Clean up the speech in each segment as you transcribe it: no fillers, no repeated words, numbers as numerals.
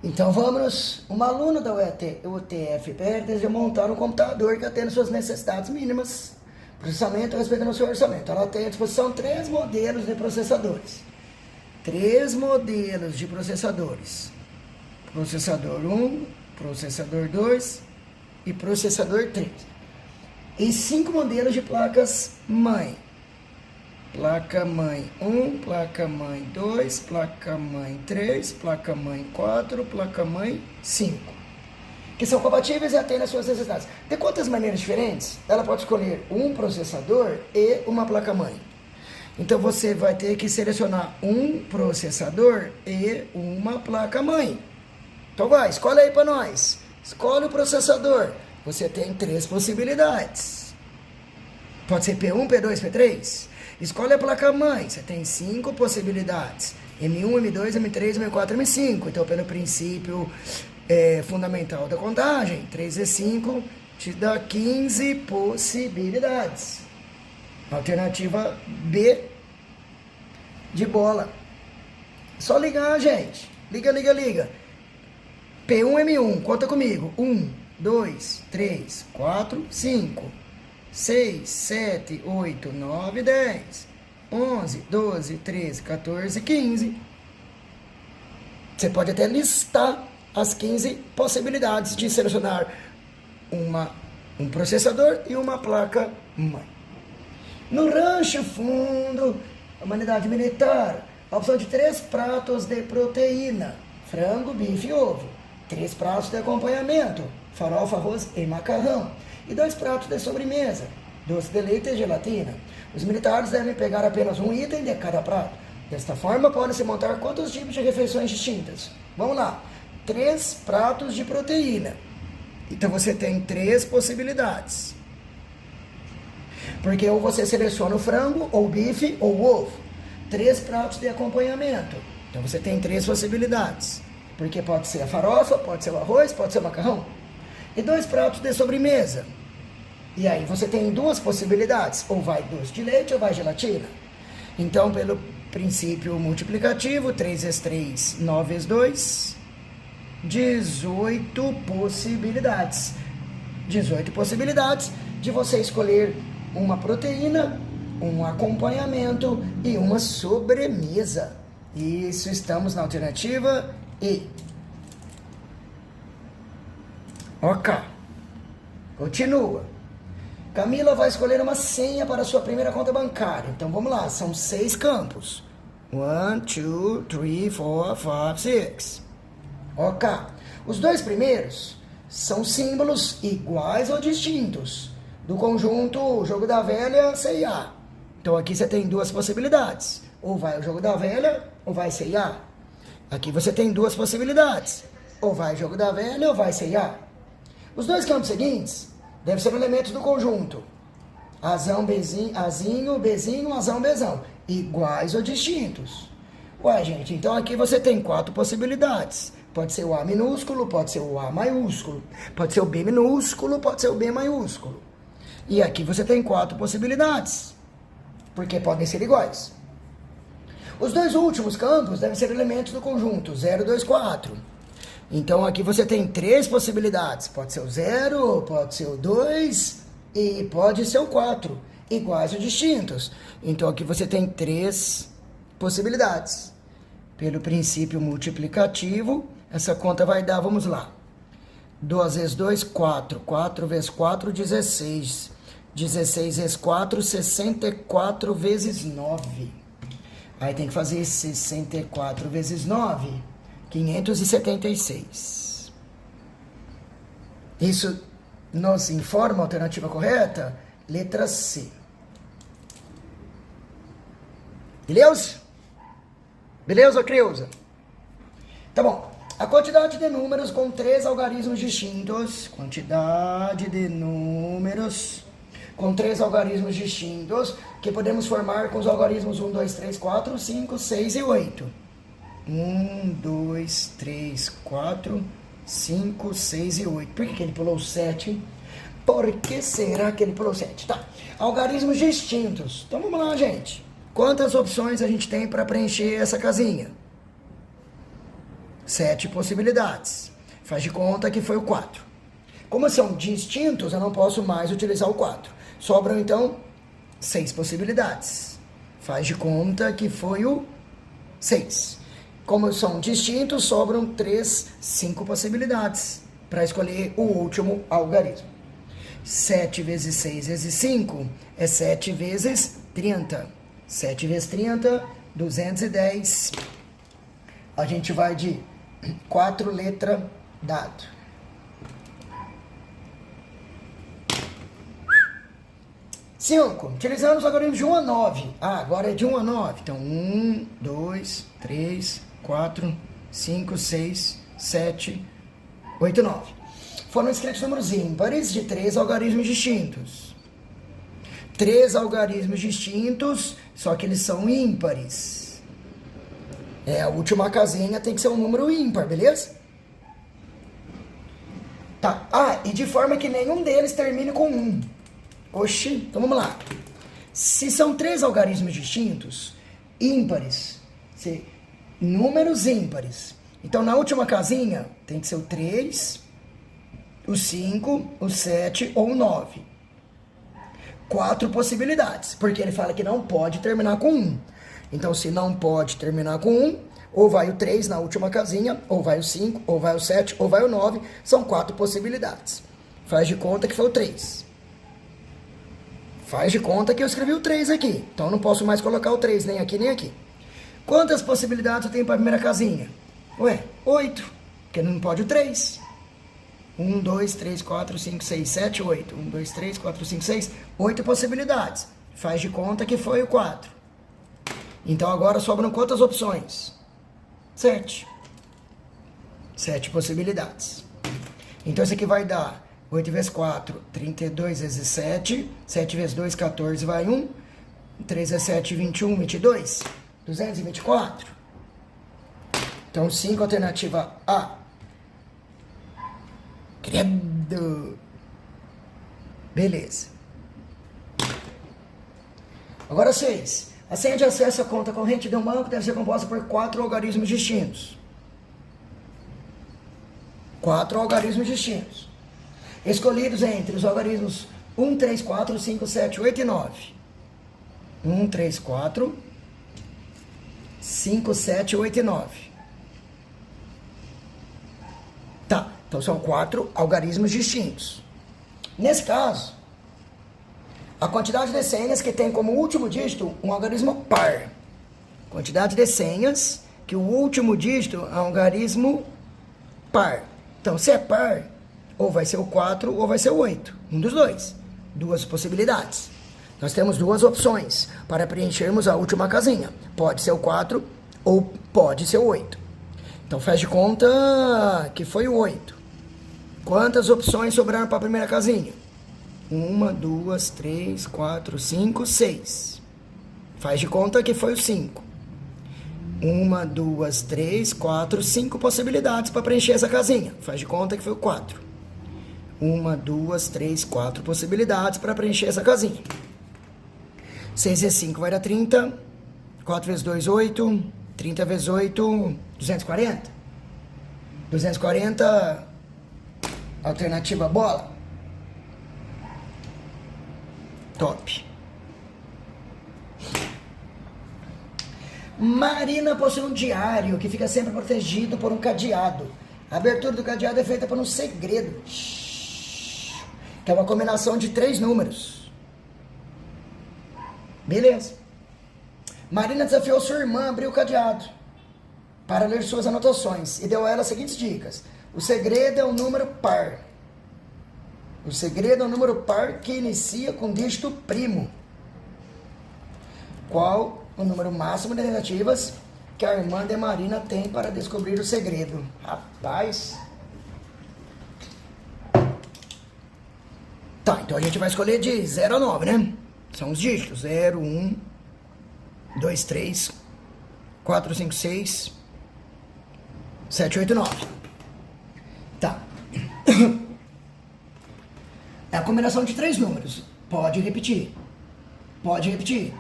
Então vamos, um aluno da UTF-PR deseja montar um computador que atenda suas necessidades mínimas, processamento respeitando o seu orçamento. Ela tem à disposição 3 modelos de processadores. 3 modelos de processadores. Processador 1, processador 2 e processador 3. E 5 modelos de placas mãe. Placa mãe 1, placa mãe 2, placa mãe 3, placa mãe 4, placa mãe 5. Que são compatíveis e atendem às suas necessidades. De quantas maneiras diferentes? Ela pode escolher um processador e uma placa mãe. Então você vai ter que selecionar um processador e uma placa mãe. Então vai, escolhe aí para nós. Escolhe o processador. Você tem 3 possibilidades. Pode ser P1, P2, P3. Escolhe a placa-mãe, você tem 5 possibilidades. M1, M2, M3, M4, M5. Então, pelo princípio fundamental da contagem, 3 vezes 5 te dá 15 possibilidades. Alternativa B de bola. Só ligar, gente. Liga, liga, liga. P1, M1, conta comigo. 1, 2, 3, 4, 5. 6, 7, 8, 9, 10, 11, 12, 13, 14, 15. Você pode até listar as 15 possibilidades de selecionar um processador e uma placa-mãe. No rancho fundo, humanidade militar, a opção de 3 pratos de proteína, frango, bife e ovo. 3 pratos de acompanhamento, farofa, arroz e macarrão. E 2 pratos de sobremesa, doce de leite e gelatina. Os militares devem pegar apenas um item de cada prato. Desta forma, podem-se montar quantos tipos de refeições distintas? Vamos lá. 3 pratos de proteína. Então, você tem 3 possibilidades. Porque ou você seleciona o frango, ou o bife, ou o ovo. 3 pratos de acompanhamento. Então, você tem 3 possibilidades. Porque pode ser a farofa, pode ser o arroz, pode ser o macarrão. E 2 pratos de sobremesa. E aí você tem 2 possibilidades. Ou vai doce de leite ou vai gelatina. Então, pelo princípio multiplicativo, 3 vezes 3, 9 vezes 2, 18 possibilidades. 18 possibilidades de você escolher uma proteína, um acompanhamento e uma sobremesa. Isso, estamos na alternativa E. Ok. Continua. Camila vai escolher uma senha para a sua primeira conta bancária. Então vamos lá, são 6 campos. 1, 2, 3, 4, 5, 6. Ok. Os 2 primeiros são símbolos iguais ou distintos do conjunto Jogo da Velha, C&A. Então aqui você tem 2 possibilidades. Ou vai o Jogo da Velha ou vai C&A. Aqui você tem 2 possibilidades. Ou vai o Jogo da Velha ou vai C&A. Os 2 campos seguintes devem ser elementos do conjunto. Azão, bezinho, azinho, bezinho, azão, bezão. Iguais ou distintos. Ué, gente, então aqui você tem 4 possibilidades. Pode ser o A minúsculo, pode ser o A maiúsculo. Pode ser o B minúsculo, pode ser o B maiúsculo. E aqui você tem 4 possibilidades. Porque podem ser iguais. Os 2 últimos campos devem ser elementos do conjunto 0, 2, 4. Então, aqui você tem 3 possibilidades. Pode ser o 0, pode ser o 2 e pode ser o 4. Iguais ou distintos. Então, aqui você tem 3 possibilidades. Pelo princípio multiplicativo, essa conta vai dar, vamos lá. 2 vezes 2, 4. 4 vezes 4, 16. 16 vezes 4, 64 vezes 9. Aí tem que fazer 64 vezes 9. 576. Isso nos informa a alternativa correta? Letra C. Beleza? Beleza, Creuza? Tá bom. A quantidade de números com 3 algarismos distintos. Quantidade de números com 3 algarismos distintos que podemos formar com os algarismos 1, 2, 3, 4, 5, 6 e 8. 1, 2, 3, 4, 5, 6 e 8. Por que ele pulou 7? Por que será que ele pulou 7? Tá. Algarismos distintos. Então vamos lá, gente. Quantas opções a gente tem para preencher essa casinha? 7 possibilidades. Faz de conta que foi o 4. Como são distintos, eu não posso mais utilizar o 4. Sobram, então, 6 possibilidades. Faz de conta que foi o 6. Como são distintos, sobram 5 possibilidades para escolher o último algarismo. 7 vezes 6 vezes 5 é 7 vezes 30. 7 vezes 30, 210. A gente vai de 4 letras dado. 5. Utilizando os algoritmos de 1 a 9. Agora é de 1 a 9. Então, 1, 2, 3, 4, 5, 6, 7, 8, 9. Foram escritos números ímpares de 3 algarismos distintos. 3 algarismos distintos, só que eles são ímpares. A última casinha tem que ser um número ímpar, beleza? Tá. E de forma que nenhum deles termine com 1. Oxi, então vamos lá. Se são 3 algarismos distintos, ímpares, números ímpares. Então, na última casinha, tem que ser o 3, o 5, o 7 ou o 9. 4 possibilidades, porque ele fala que não pode terminar com 1. Então, se não pode terminar com 1, ou vai o 3 na última casinha, ou vai o 5, ou vai o 7, ou vai o 9. São 4 possibilidades. Faz de conta que foi o 3. Faz de conta que eu escrevi o 3 aqui. Então, eu não posso mais colocar o 3 nem aqui, nem aqui. Quantas possibilidades eu tenho para a primeira casinha? 8. Porque não pode o 3. 1, 2, 3, 4, 5, 6, 7, 8. 1, 2, 3, 4, 5, 6. 8 possibilidades. Faz de conta que foi o 4. Então, agora sobram quantas opções? 7. 7 possibilidades. Então, isso aqui vai dar 8 vezes 4, 32 vezes 7. 7 vezes 2, 14, vai 1. 3 vezes 7, 21, 22. 224. Então, 5, alternativa A. Credo. Beleza. Agora 6. A senha de acesso à conta corrente de um banco deve ser composta por 4 algarismos distintos. 4 algarismos distintos. Escolhidos entre os algarismos 1, 3, 4, 5, 7, 8 e 9. 1, 3, 4, 5, 7, 8 e 9. Tá, então são 4 algarismos distintos. Nesse caso, a quantidade de senhas que tem como último dígito um algarismo par. Quantidade de senhas que o último dígito é um algarismo par. Então, se é par, ou vai ser o 4 ou vai ser o 8. Um dos dois. 2 possibilidades. Nós temos 2 opções para preenchermos a última casinha. Pode ser o 4 ou pode ser o 8. Então, faz de conta que foi o 8. Quantas opções sobraram para a primeira casinha? 1, 2, 3, 4, 5, 6. Faz de conta que foi o 5. 1, 2, 3, 4, 5 possibilidades para preencher essa casinha. Faz de conta que foi o 4. 1, 2, 3, 4 possibilidades para preencher essa casinha. 6 vezes 5 vai dar 30. 4 vezes 2, 8. 30 vezes 8, 240. 240, alternativa bola. Top. Marina possui um diário que fica sempre protegido por um cadeado. A abertura do cadeado é feita por um segredo, que é uma combinação de 3 números. Beleza. Marina desafiou sua irmã a abrir o cadeado para ler suas anotações e deu a ela as seguintes dicas. O segredo é um número par. O segredo é um número par que inicia com dígito primo. Qual o número máximo de tentativas que a irmã de Marina tem para descobrir o segredo? Rapaz. Tá, então a gente vai escolher de 0 a 9, né? São os dígitos. 0, 1, 2, 3, 4, 5, 6, 7, 8, 9. Tá. É a combinação de 3 números. Pode repetir. Pode repetir.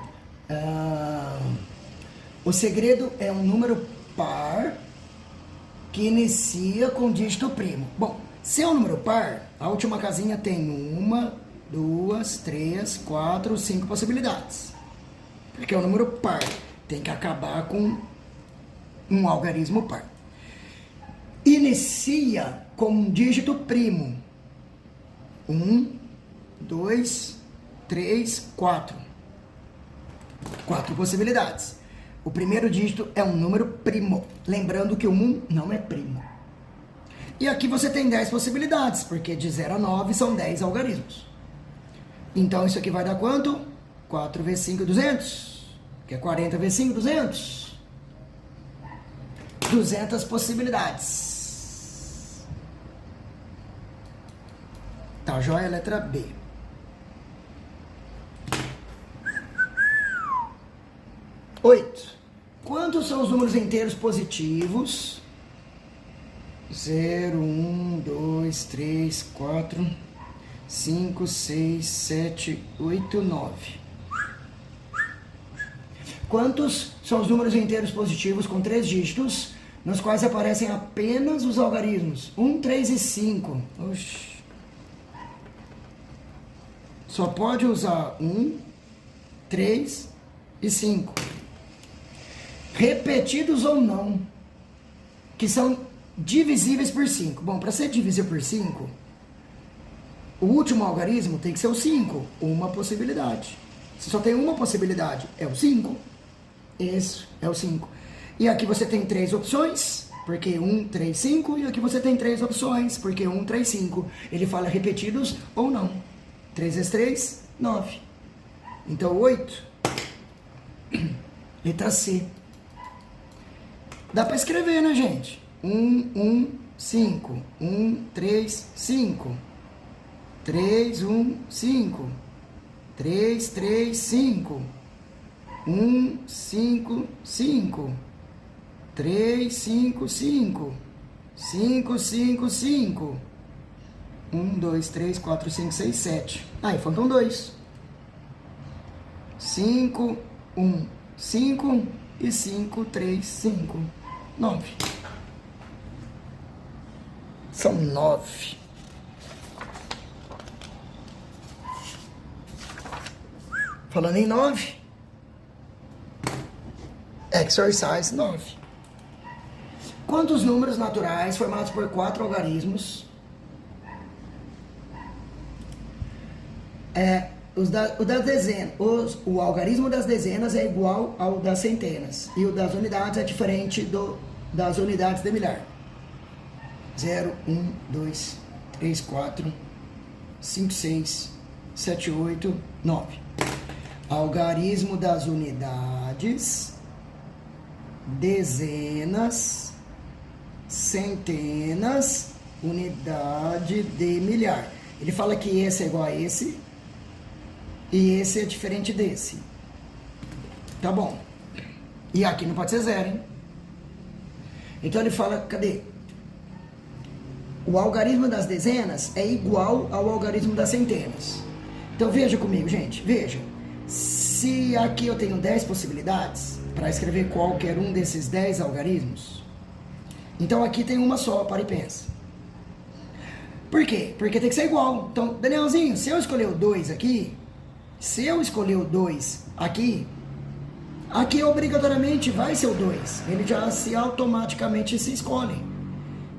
O segredo é um número par que inicia com dígito primo. Bom, se é um número par, a última casinha tem 1, 2, 3, 4, 5 possibilidades. Porque é um número par, tem que acabar com um algarismo par. Inicia com um dígito primo. 1, 2, 3, 4. 4 possibilidades. O primeiro dígito é um número primo. Lembrando que o 1 não é primo. E aqui você tem 10 possibilidades, porque de 0 a 9 são 10 algarismos. Então isso aqui vai dar quanto? 4 vezes 5, 200. Que é 40 vezes 5, 200. 200 possibilidades. Tá joia? Letra B. 8. Quantos são os números inteiros positivos? 0, 1, 2, 3, 4, 5, 6, 7, 8, 9. Quantos são os números inteiros positivos com 3 dígitos, nos quais aparecem apenas os algarismos 1, 3 e 5? Oxi. Só pode usar 1, 3 e 5. Repetidos ou não, que são divisíveis por 5. Bom, para ser divisível por 5, o último algarismo tem que ser o 5, uma possibilidade. Se só tem uma possibilidade, é o 5. Esse é o 5. E aqui você tem 3 opções, porque 1, 3, 5. E aqui você tem 3 opções, porque 1, 3, 5. Ele fala repetidos ou não. 3 vezes 3, 9. Então, 8. Letra C. Dá para escrever, né, gente? 1, 1, 5. 1, 3, 5. 3, 1, 5. 3, 3, 5. 1, 5, 5. 3, 5, 5. 5, 5, 5. 1, 2, 3, 4, 5, 6, 7. Aí, faltam 2. 5, 1, 5 e 5, 3, 5. 9. São 9. Falando em 9, exercise 9. Quantos números naturais formados por 4 algarismos o algarismo das dezenas é igual ao das centenas e o das unidades é diferente das unidades de milhar. 0, 1, 2, 3, 4, 5, 6, 7, 8, 9. Algarismo das unidades, dezenas, centenas, unidade de milhar. Ele fala que esse é igual a esse e esse é diferente desse. Tá bom. E aqui não pode ser 0, hein? Então ele fala, cadê? O algarismo das dezenas é igual ao algarismo das centenas. Então veja comigo, gente, veja. Se aqui eu tenho 10 possibilidades para escrever qualquer um desses 10 algarismos, então aqui tem uma só, para e pensa. Por quê? Porque tem que ser igual. Então, Danielzinho, se eu escolher o 2 aqui, aqui obrigatoriamente vai ser o 2. Ele já automaticamente se escolhe.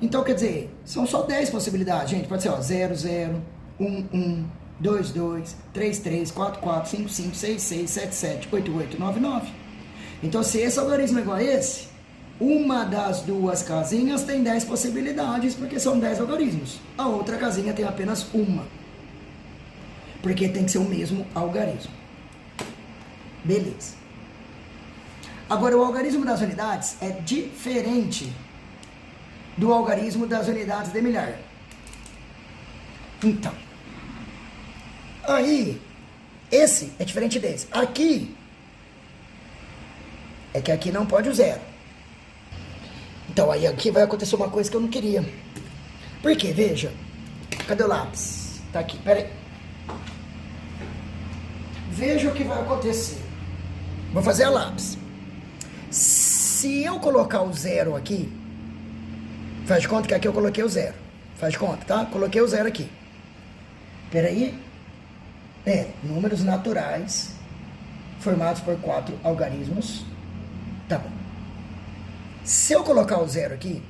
Então, quer dizer, são só 10 possibilidades, gente. Pode ser, ó, 0, 0, 1, 1, 2, 2, 3, 3, 4, 4, 5, 5, 6, 6, 7, 7, 8, 8, 9, 9. Então, se esse algarismo é igual a esse, uma das duas casinhas tem 10 possibilidades, porque são 10 algarismos. A outra casinha tem apenas uma, porque tem que ser o mesmo algarismo. Beleza. Agora, o algarismo das unidades é diferente do algarismo das unidades de milhar. Então, aí, esse é diferente desse. Aqui, é que aqui não pode o 0. Então, aí aqui vai acontecer uma coisa que eu não queria. Por quê? Veja. Cadê o lápis? Tá aqui, peraí. Veja o que vai acontecer. Vou fazer a lápis. Se eu colocar o 0 aqui, Faz de conta que aqui eu coloquei o 0. Faz de conta, tá? Coloquei o 0 aqui. Peraí. Números naturais formados por 4 algarismos. Tá bom. Se eu colocar o 0 aqui,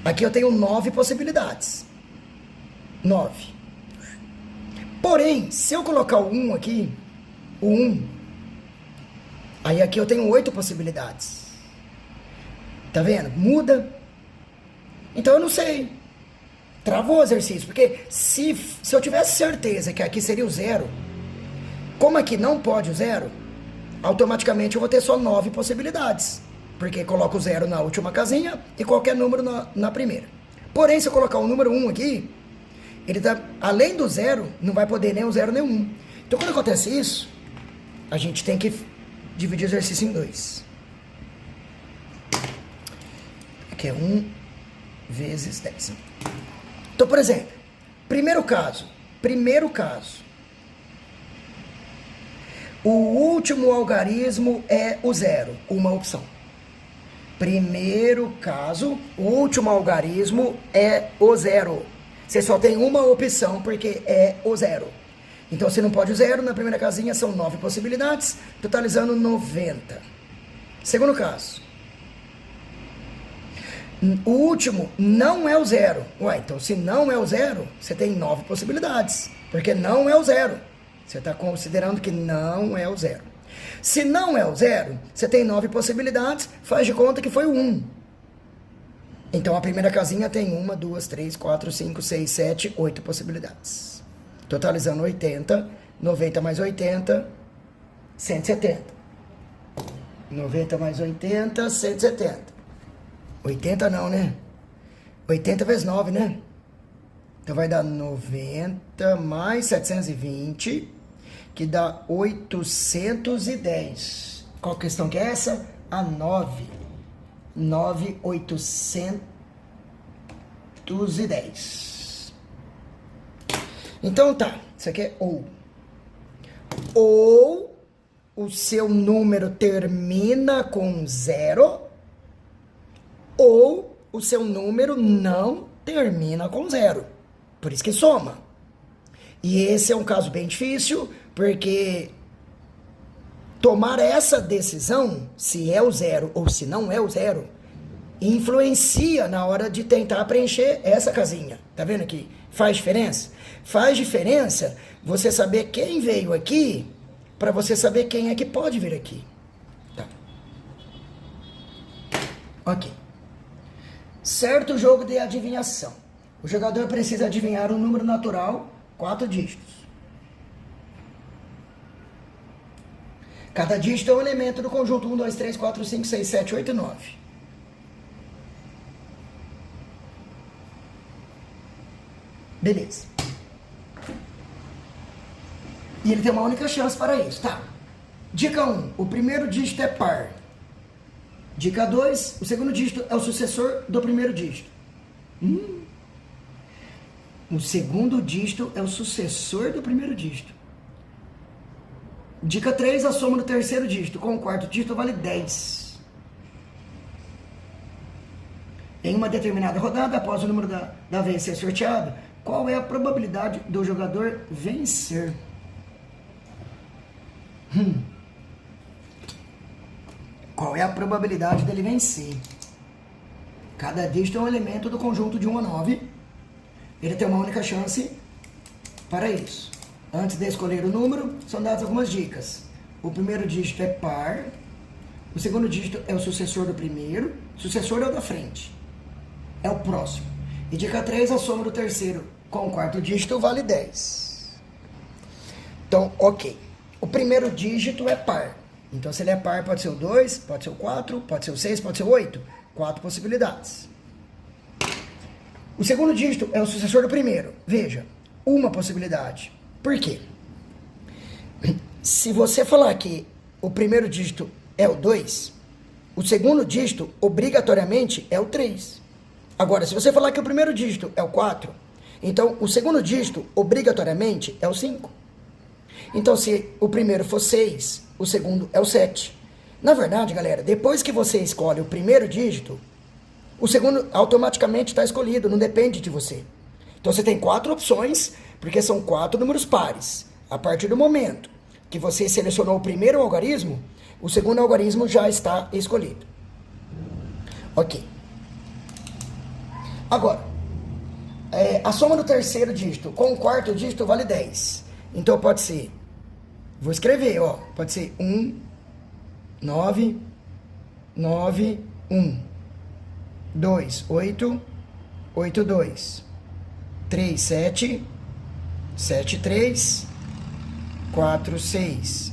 aqui eu tenho 9 possibilidades. 9. Porém, se eu colocar o 1 aqui, o 1, aí aqui eu tenho 8 possibilidades. Tá vendo? Muda. Então eu não sei. Travou o exercício. Porque se eu tivesse certeza que aqui seria o 0, como aqui não pode o 0, automaticamente eu vou ter só 9 possibilidades. Porque coloco o 0 na última casinha e qualquer número na primeira. Porém, se eu colocar o número 1 aqui, ele tá, além do 0, não vai poder nem o 0 nem o 1. Então quando acontece isso, a gente tem que dividir o exercício em 2. Aqui é 1 vezes 10. Então, por exemplo, primeiro caso. O último algarismo é o 0, uma opção. Primeiro caso, o último algarismo é o 0. Você só tem uma opção porque é o 0. Então, você não pode o 0, na primeira casinha são 9 possibilidades, totalizando 90. Segundo caso. O último não é o 0. Ué, então se não é o 0, você tem 9 possibilidades. Porque não é o 0. Você está considerando que não é o 0. Se não é o 0, você tem 9 possibilidades, faz de conta que foi o 1. Então a primeira casinha tem 1, 2, 3, 4, 5, 6, 7, 8 possibilidades. Totalizando 80, 90 mais 80, 170. 90 mais 80, 170. 80 não, né? 80 vezes 9, né? Então vai dar 90 mais 720, que dá 810. Qual questão que é essa? A 9. 9,810. Então tá, isso aqui é ou. Ou o seu número termina com 0, ou o seu número não termina com 0. Por isso que soma. E esse é um caso bem difícil, porque tomar essa decisão, se é o 0 ou se não é o 0, influencia na hora de tentar preencher essa casinha. Tá vendo aqui? Faz diferença? Faz diferença você saber quem veio aqui, para você saber quem é que pode vir aqui. Tá. Ok. Certo jogo de adivinhação. O jogador precisa adivinhar um número natural, 4 dígitos. Cada dígito é um elemento do conjunto 1, 2, 3, 4, 5, 6, 7, 8 e 9. Beleza. E ele tem uma única chance para isso, tá? Dica 1, o primeiro dígito é par. Dica 2, o segundo dígito é o sucessor do primeiro dígito. O segundo dígito é o sucessor do primeiro dígito. Dica 3, a soma do terceiro dígito com o quarto dígito vale 10. Em uma determinada rodada, após o número da vez ser sorteado, qual é a probabilidade do jogador vencer? Qual é a probabilidade dele vencer? Cada dígito é um elemento do conjunto de 1 a 9. Ele tem uma única chance para isso. Antes de escolher o número, são dadas algumas dicas. O primeiro dígito é par. O segundo dígito é o sucessor do primeiro. O sucessor é o da frente. É o próximo. E dica 3, a soma do terceiro com o quarto dígito vale 10. Então, ok. O primeiro dígito é par. Então, se ele é par, pode ser o 2, pode ser o 4, pode ser o 6, pode ser o 8. 4 possibilidades. O segundo dígito é o sucessor do primeiro. Veja, uma possibilidade. Por quê? Se você falar que o primeiro dígito é o 2, o segundo dígito, obrigatoriamente, é o 3. Agora, se você falar que o primeiro dígito é o 4, então o segundo dígito, obrigatoriamente, é o 5. Então, se o primeiro for 6, o segundo é o 7. Na verdade, galera, depois que você escolhe o primeiro dígito, o segundo automaticamente está escolhido, não depende de você. Então você tem 4 opções, porque são 4 números pares. A partir do momento que você selecionou o primeiro algarismo, o segundo algarismo já está escolhido. Ok. Agora, a soma do terceiro dígito com o quarto dígito vale 10. Então pode ser, vou escrever, ó, pode ser 1, 9, 9, 1, 2, 8, 8, 2, 3, 7, 7, 3, 4, 6,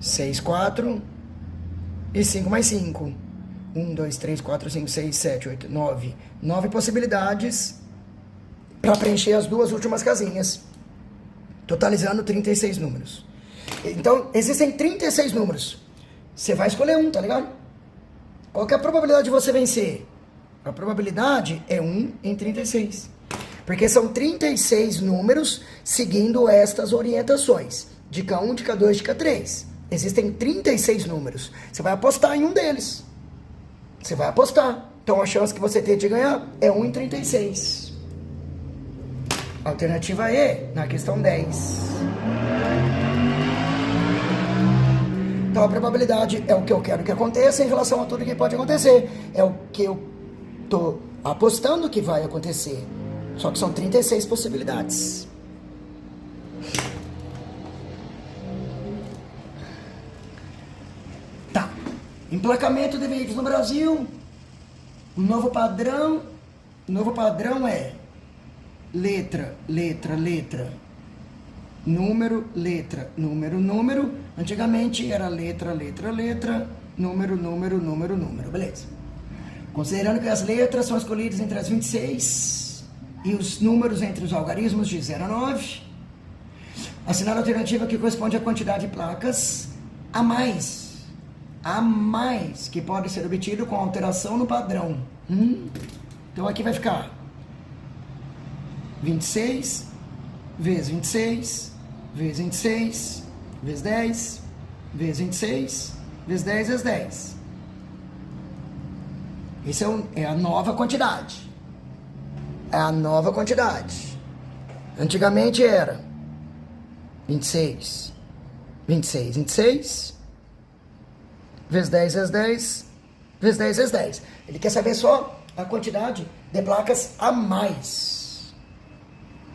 6, 4 e 5 mais 5. 1, 2, 3, 4, 5, 6, 7, 8, 9. 9 possibilidades para preencher as 2 últimas casinhas, totalizando 36 números. Então, existem 36 números. Você vai escolher um, tá ligado? Qual que é a probabilidade de você vencer? A probabilidade é 1 em 36. Porque são 36 números seguindo estas orientações. Dica 1, dica 2, dica 3. Existem 36 números. Você vai apostar em um deles. Você vai apostar. Então a chance que você tem de ganhar é 1 em 36. Alternativa E, na questão 10. Então a probabilidade é o que eu quero que aconteça em relação a tudo que pode acontecer. É o que eu estou apostando que vai acontecer. Só que são 36 possibilidades. Tá. Emplacamento de veículos no Brasil. O novo padrão é letra, letra, letra, número, letra, número, número. Antigamente era letra, letra, letra, número, número, número, número. Beleza. Considerando que as letras são escolhidas entre as 26 e os números entre os algarismos de 0 a 9, assinale a alternativa que corresponde à quantidade de placas a mais que pode ser obtido com alteração no padrão. Então aqui vai ficar 26 vezes 26 vezes 26 vezes 10 vezes 26 vezes 10 vezes 10. Isso é a nova quantidade. É a nova quantidade. Antigamente era 26 26 26 vezes 10 vezes 10 vezes 10 vezes 10. Ele quer saber só a quantidade de placas a mais.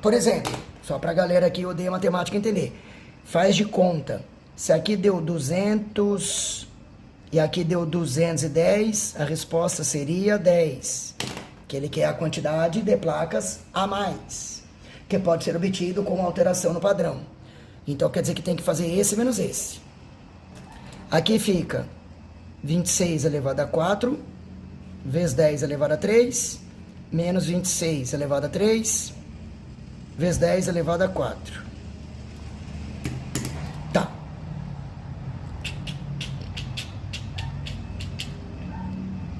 Por exemplo, só para a galera que odeia matemática entender. Faz de conta. Se aqui deu 200 e aqui deu 210, a resposta seria 10. Que ele quer a quantidade de placas a mais, que pode ser obtido com alteração no padrão. Então quer dizer que tem que fazer esse menos esse. Aqui fica 26 elevado a 4, vezes 10 elevado a 3, menos 26 elevado a 3, vezes 10 elevado a 4. Tá.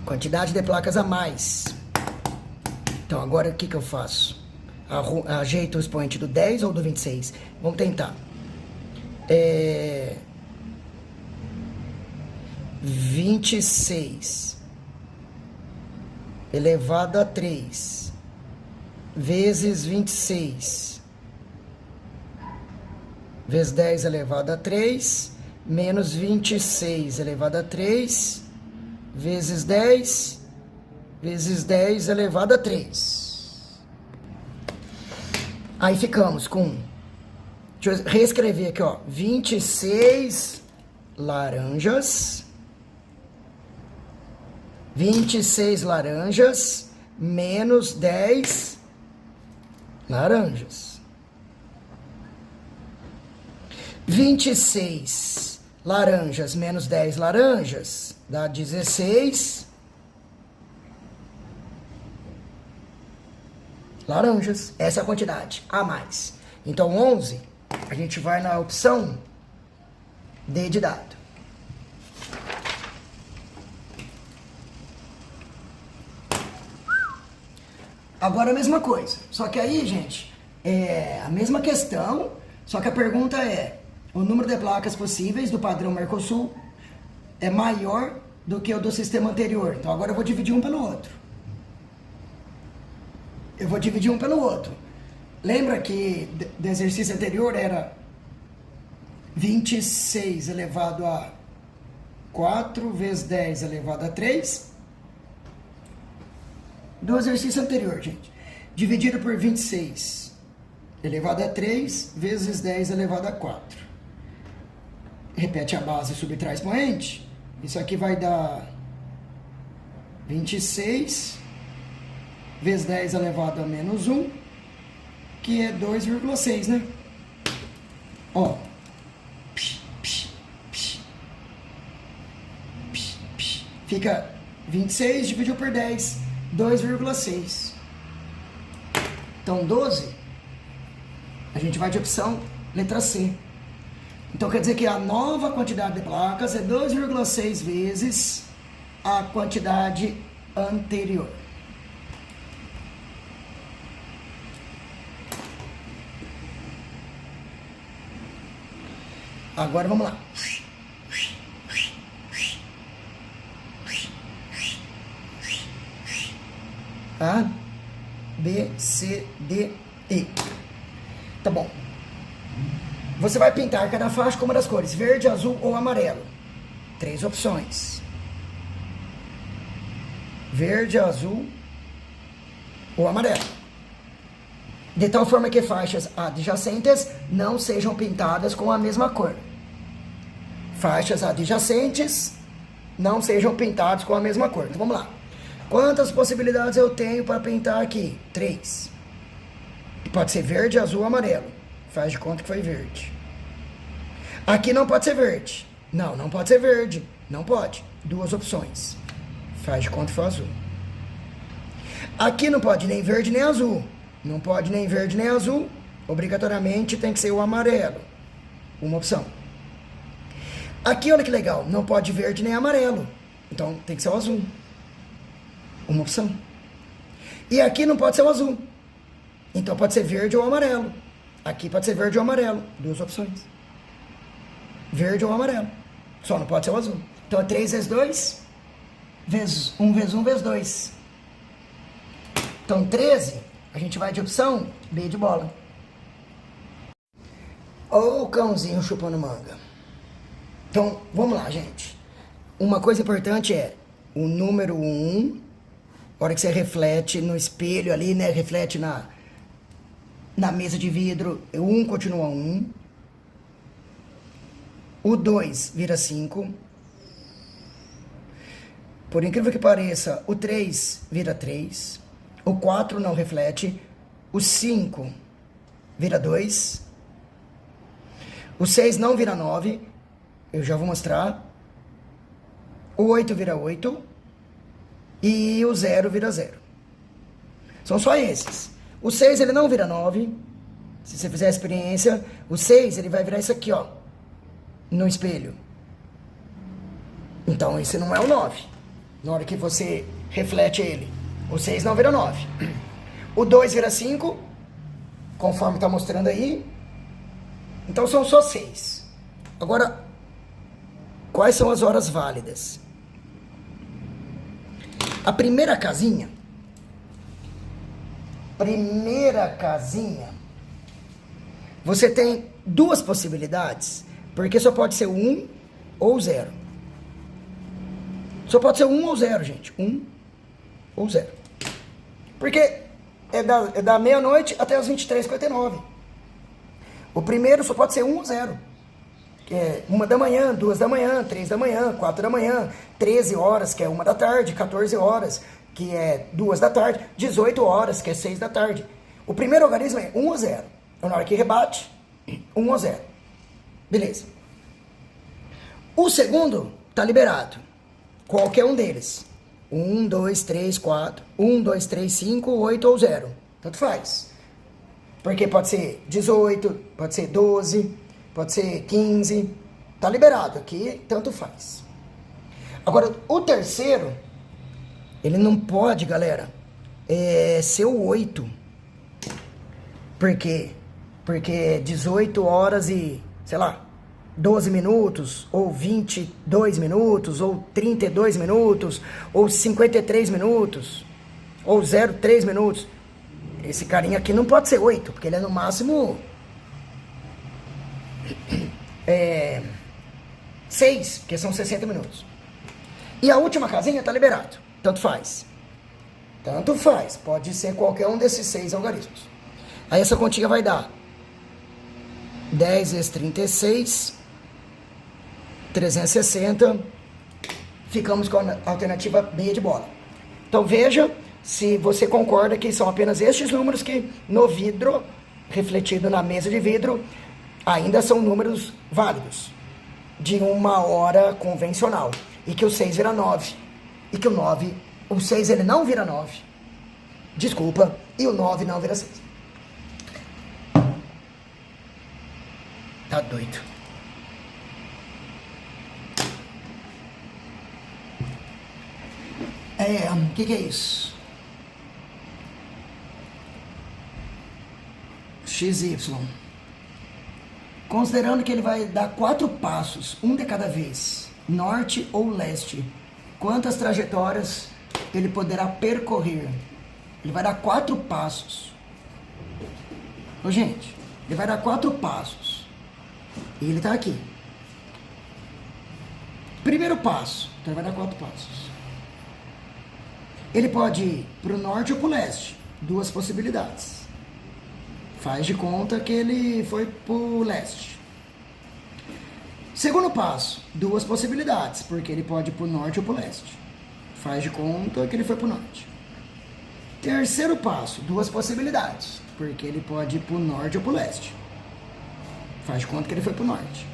Quantidade de placas a mais. Então, agora o que eu faço? Ajeito o expoente do 10 ou do 26? Vamos tentar. 26 elevado a 3 vezes 26 vezes 10 elevado a 3 menos 26 elevado a 3 vezes 10 vezes 10 elevado a 3. Aí ficamos com... Deixa eu reescrever aqui, ó. 26 laranjas. 26 laranjas menos 10 laranjas. 26 laranjas menos 10 laranjas dá 16 laranjas. Essa é a quantidade a mais. Então 11, a gente vai na opção D de dado. Agora a mesma coisa. Só que aí, gente, é a mesma questão, só que a pergunta é: o número de placas possíveis do padrão Mercosul é maior do que o do sistema anterior. Então agora eu vou dividir um pelo outro. Eu vou dividir um pelo outro. Lembra que do exercício anterior era 26 elevado a 4 vezes 10 elevado a 3? Do exercício anterior, gente. Dividido por 26 elevado a 3 vezes 10 elevado a 4. Repete a base e subtrai expoente. Isso aqui vai dar 26 vezes 10 elevado a menos 1, que é 2,6, né? Ó. Fica 26 dividido por 10, 2,6. Então, 12, a gente vai de opção letra C. Então, quer dizer que a nova quantidade de placas é 2,6 vezes a quantidade anterior. Agora, vamos lá. A, B, C, D, E. Tá bom. Você vai pintar cada faixa com uma das cores verde, azul ou amarelo. 3 opções. Verde, azul ou amarelo. De tal forma que faixas adjacentes não sejam pintadas com a mesma cor. Faixas adjacentes não sejam pintadas com a mesma cor. Então vamos lá. Quantas possibilidades eu tenho para pintar aqui? 3. Pode ser verde, azul ou amarelo. Faz de conta que foi verde. Aqui não pode ser verde. Não, não pode ser verde. Não pode. 2 opções. Faz de conta que foi azul. Aqui não pode nem verde nem azul. Não pode nem verde nem azul. Obrigatoriamente tem que ser o amarelo. Uma opção. Aqui, olha que legal. Não pode verde nem amarelo. Então tem que ser o azul. Uma opção. E aqui não pode ser o azul. Então pode ser verde ou amarelo. Aqui pode ser verde ou amarelo. 2 opções. Verde ou amarelo. Só não pode ser o azul. Então é 3 vezes 2. Vezes 1 vezes 1 vezes 2. Então 13, a gente vai de opção B de bola. Ou o cãozinho chupando manga. Então, vamos lá, gente. Uma coisa importante é o número 1. A hora que você reflete no espelho ali, né? Reflete na mesa de vidro. O 1 continua 1. O 2 vira 5. Por incrível que pareça, o 3 vira 3. O 4 não reflete. O 5 vira 2. O 6 não vira 9. Eu já vou mostrar. O 8 vira 8. E o 0 vira 0. São só esses. O 6 ele não vira 9. Se você fizer a experiência, o 6 ele vai virar isso aqui, ó. No espelho. Então esse não é o 9. Na hora que você reflete ele. O 6 não vira 9. O 2 vira 5. Conforme está mostrando aí. Então são só 6. Agora, quais são as horas válidas? A primeira casinha. Você tem 2 possibilidades. Porque só pode ser 1 ou 0. Só pode ser 1 ou 0, gente. 1 ou 0. Porque é da meia-noite até as 23h59. O primeiro só pode ser 1 ou 0. Que é 1 da manhã, 2 da manhã, 3 da manhã, 4 da manhã, 13 horas, que é 1 da tarde, 14 horas, que é 2 da tarde, 18 horas, que é 6 da tarde. O primeiro algarismo é 1 ou 0. Então, na hora que rebate, 1 ou 0. Beleza. O segundo tá liberado. Qualquer um deles. 1, 2, 3, 4. 1, 2, 3, 5, 8 ou 0. Tanto faz. Porque pode ser 18, pode ser 12, pode ser 15. Tá liberado aqui, tanto faz. Agora, o terceiro, ele não pode, galera, ser o 8. Por quê? Porque 18 horas e, sei lá, 12 minutos, ou 22 minutos, ou 32 minutos, ou 53 minutos, ou 0,3 minutos. Esse carinha aqui não pode ser 8, porque ele é no máximo 6, porque são 60 minutos. E a última casinha tá liberado. Tanto faz. Tanto faz. Pode ser qualquer um desses 6 algarismos. Aí essa continha vai dar 10 vezes 36, 360. Ficamos com a alternativa meia de bola. Então veja se você concorda que são apenas estes números que no vidro, refletido na mesa de vidro, ainda são números válidos de uma hora convencional. E que o 6 vira 9. E que o 6 ele não vira 9. Desculpa. E o 9 não vira 6. Tá doido. O que é isso? XY. Considerando que ele vai dar 4 passos, um de cada vez, norte ou leste, quantas trajetórias ele poderá percorrer? Ele vai dar 4 passos. Ô, gente, ele vai dar 4 passos. E ele está aqui. Primeiro passo. Então ele vai dar 4 passos. Ele pode ir para o norte ou para o leste. 2 possibilidades. Faz de conta que ele foi para o leste. Segundo passo, 2 possibilidades, porque ele pode ir para o norte ou para o leste. Faz de conta que ele foi para o norte. Terceiro passo, 2 possibilidades, porque ele pode ir para o norte ou para o leste. Faz de conta que ele foi para o norte.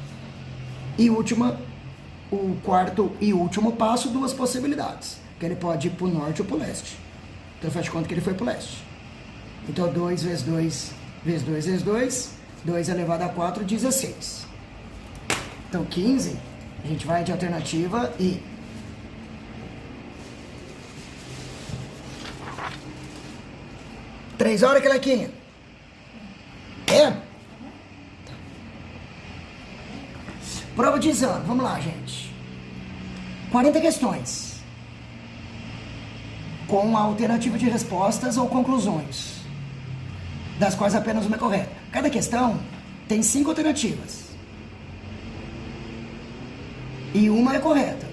E o quarto e último passo, 2 possibilidades, que ele pode ir para o norte ou para o leste. Então faz de conta que ele foi para o leste. Então 2 vezes 2 vezes 2 vezes 2, 2 elevado a 4, 16. Então 15, a gente vai de alternativa I. Três horas, Clequinha? É? Prova de exame, vamos lá, gente. 40 questões. Com a alternativa de respostas ou conclusões, das quais apenas uma é correta. Cada questão tem 5 alternativas. E uma é correta.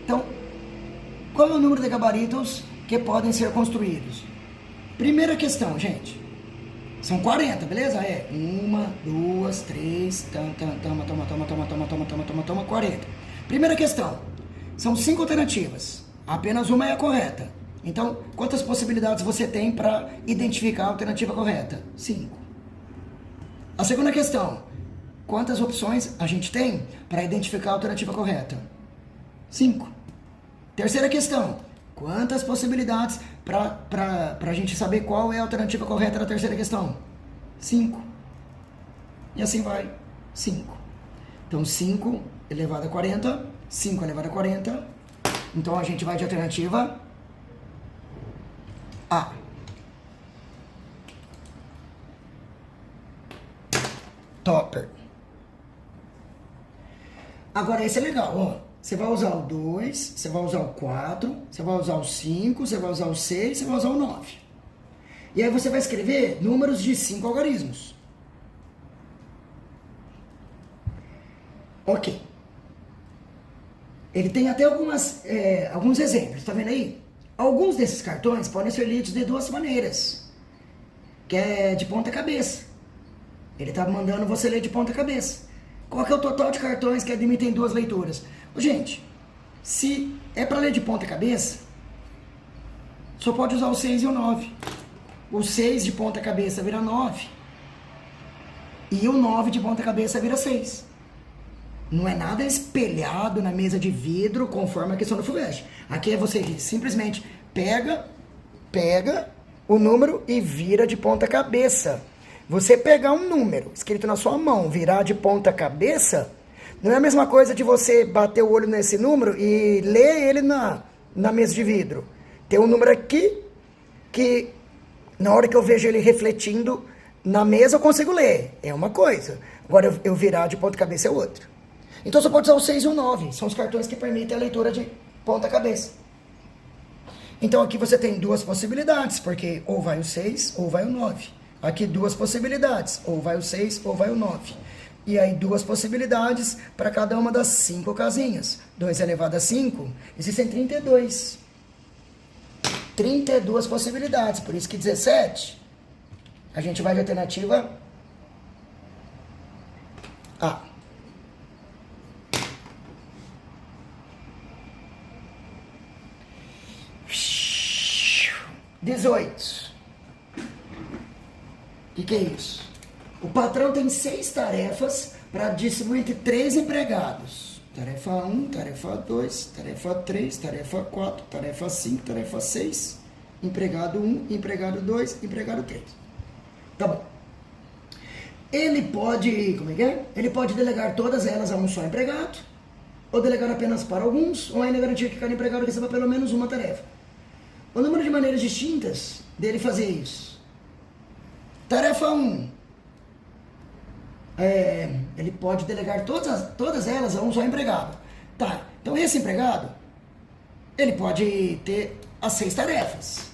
Então, qual é o número de gabaritos que podem ser construídos? Primeira questão, gente. São 40, beleza? 1, 2, 3, toma, 40. Primeira questão. São 5 alternativas. Apenas uma é a correta. Então, quantas possibilidades você tem para identificar a alternativa correta? 5. A segunda questão. Quantas opções a gente tem para identificar a alternativa correta? 5. Terceira questão. Quantas possibilidades para a gente saber qual é a alternativa correta da terceira questão? 5. E assim vai. 5. Então, 5 elevado a 40. 5 elevado a 40. Então, a gente vai de alternativa A. Topper. Agora, esse é legal, ó. Você vai usar o 2, você vai usar o 4, você vai usar o 5, você vai usar o 6, você vai usar o 9. E aí você vai escrever números de 5 algarismos. Ok. Ele tem até alguns exemplos, tá vendo aí? Alguns desses cartões podem ser lidos de 2 maneiras, que é de ponta cabeça. Ele tá mandando você ler de ponta cabeça. Qual que é o total de cartões que admitem 2 leituras? Gente, se é para ler de ponta cabeça, só pode usar o 6 e o 9. O 6 de ponta cabeça vira 9. E o 9 de ponta cabeça vira 6. Não é nada espelhado na mesa de vidro conforme a questão do FUVEST. Aqui é você que simplesmente pega o número e vira de ponta cabeça. Você pegar um número escrito na sua mão, virar de ponta cabeça, não é a mesma coisa de você bater o olho nesse número e ler ele na mesa de vidro. Tem um número aqui que, na hora que eu vejo ele refletindo na mesa, eu consigo ler. É uma coisa. Agora, eu virar de ponta cabeça é outra. Então você pode usar o 6 e o 9. São os cartões que permitem a leitura de ponta cabeça. Então aqui você tem duas possibilidades, porque ou vai o 6 ou vai o 9. Aqui duas possibilidades, ou vai o 6 ou vai o 9. E aí duas possibilidades para cada uma das 5 casinhas. 2 elevado a 5, existem 32. 32 possibilidades, por isso que 17, a gente vai de alternativa A. Dezoito. O que é isso? O patrão tem 6 tarefas para distribuir entre 3 empregados. Tarefa 1, tarefa 2, tarefa 3, tarefa 4, tarefa 5, tarefa 6. Empregado 1, empregado 2, empregado 3. Tá bom. Ele pode, como é que é? Ele pode delegar todas elas a um só empregado, ou delegar apenas para alguns, ou ainda garantir que cada empregado receba pelo menos uma tarefa. O número de maneiras distintas dele fazer isso. Tarefa 1. Ele pode delegar todas elas a um só empregado. Tá, então esse empregado, ele pode ter as 6 tarefas.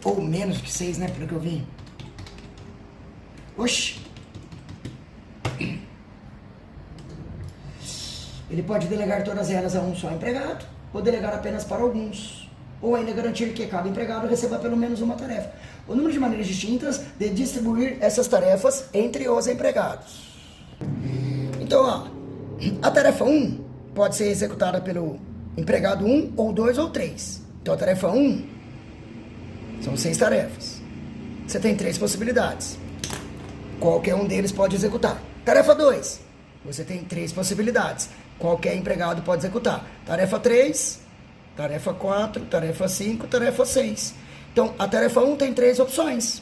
Ou menos que 6, né, pelo que eu vi. Oxi. Ele pode delegar todas elas a um só empregado, ou delegar apenas para alguns, ou ainda garantir que cada empregado receba pelo menos uma tarefa. O número de maneiras distintas de distribuir essas tarefas entre os empregados. Então, ó, a tarefa 1 pode ser executada pelo empregado 1, ou 2, ou 3. Então, a tarefa 1 são 6 tarefas. Você tem 3 possibilidades. Qualquer um deles pode executar. Tarefa 2, você tem 3 possibilidades. Qualquer empregado pode executar. Tarefa 3, tarefa 4, tarefa 5, tarefa 6. Então, a tarefa 1 tem 3 opções.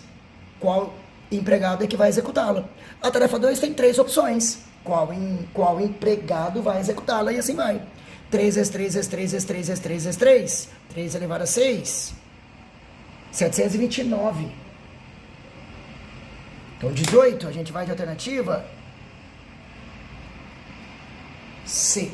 Qual empregado é que vai executá-la? A tarefa 2 tem 3 opções. Qual empregado vai executá-la? E assim vai. 3 vezes 3 vezes 3 vezes 3 vezes 3 vezes 3. 3 elevado a 6. 729. Então, 18, a gente vai de alternativa C.